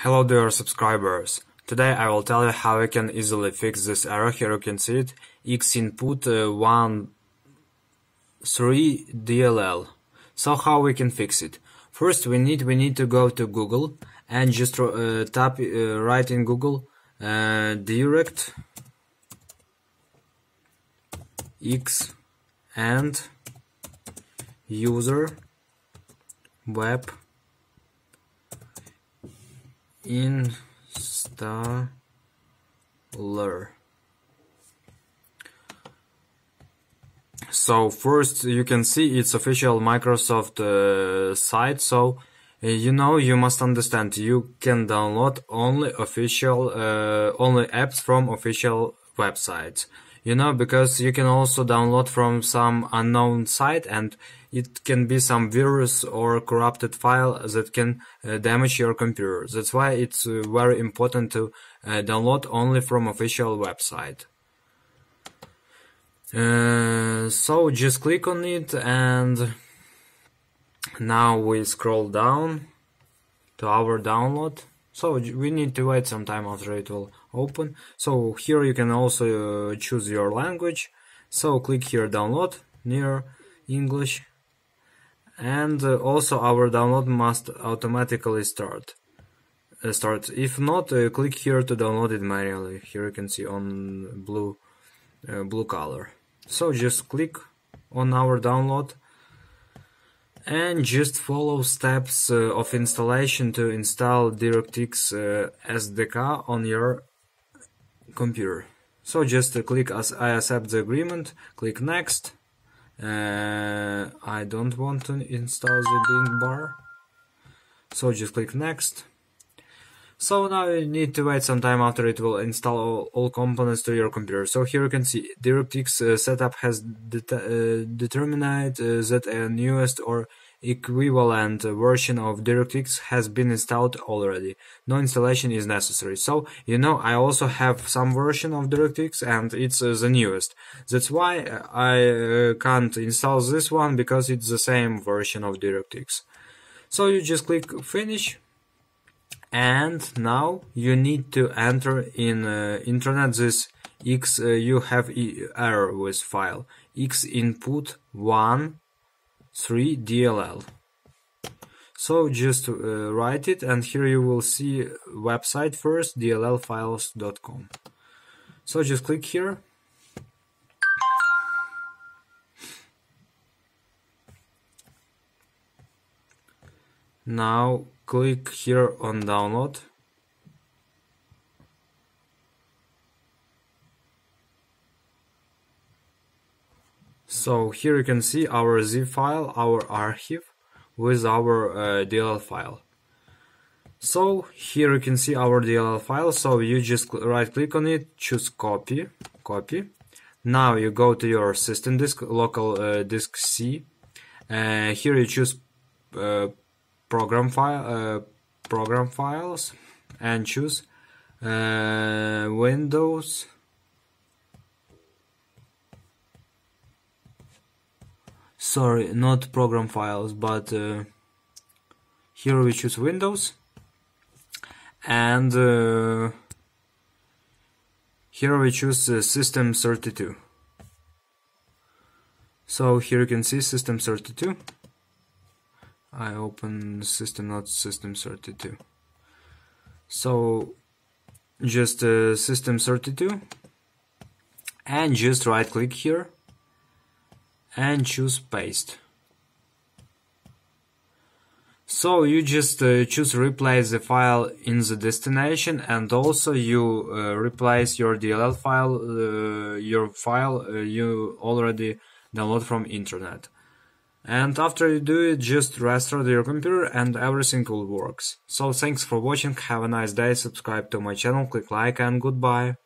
Hello dear subscribers. Today I will tell you how you can easily fix this error. Here you can see it, Xinput 13DLL. So how we can fix it? First we need to go to Google and just write in Google direct X and user web installer. So first you can see it's official Microsoft site. So you must understand you can download only only apps from official websites. Because you can also download from some unknown site and it can be some virus or corrupted file that can damage your computer. That's why it's very important to download only from official website. So just click on it, and now we scroll down to our download. So we need to wait some time after it will open. So here you can also choose your language. So click here download near English, and also our download must automatically start. If not, click here to download it manually. Here you can see on blue color. So just click on our download and just follow steps of installation to install DirectX SDK on your computer. So just click as I accept the agreement, click next. I don't want to install the link bar, so just click next. So now you need to wait some time after it will install all components to your computer. So here you can see DirectX setup has determined that a newest or equivalent version of DirectX has been installed already. No installation is necessary. So I also have some version of DirectX and it's the newest. That's why I can't install this one, because it's the same version of DirectX. So you just click finish. And now you need to enter in internet this you have error with file Xinput 13DLL. So just write it, and here you will see website first, dllfiles.com. So just click here. Now click here on download. So here you can see our zip file, our archive with our DLL file. So here you can see our DLL file. So you just right click on it, choose copy. Now you go to your system disk, local disk C. Here you choose program files and choose Windows. Sorry, not program files, but here we choose Windows, and here we choose System32. So here you can see System32. I open system, not System32. So just System32, and just right click here and choose paste. So you just choose replace the file in the destination, and also you replace your DLL file, your file you already download from internet. And after you do it, just restart your computer and everything will work. So thanks for watching, have a nice day, subscribe to my channel, click like, and goodbye.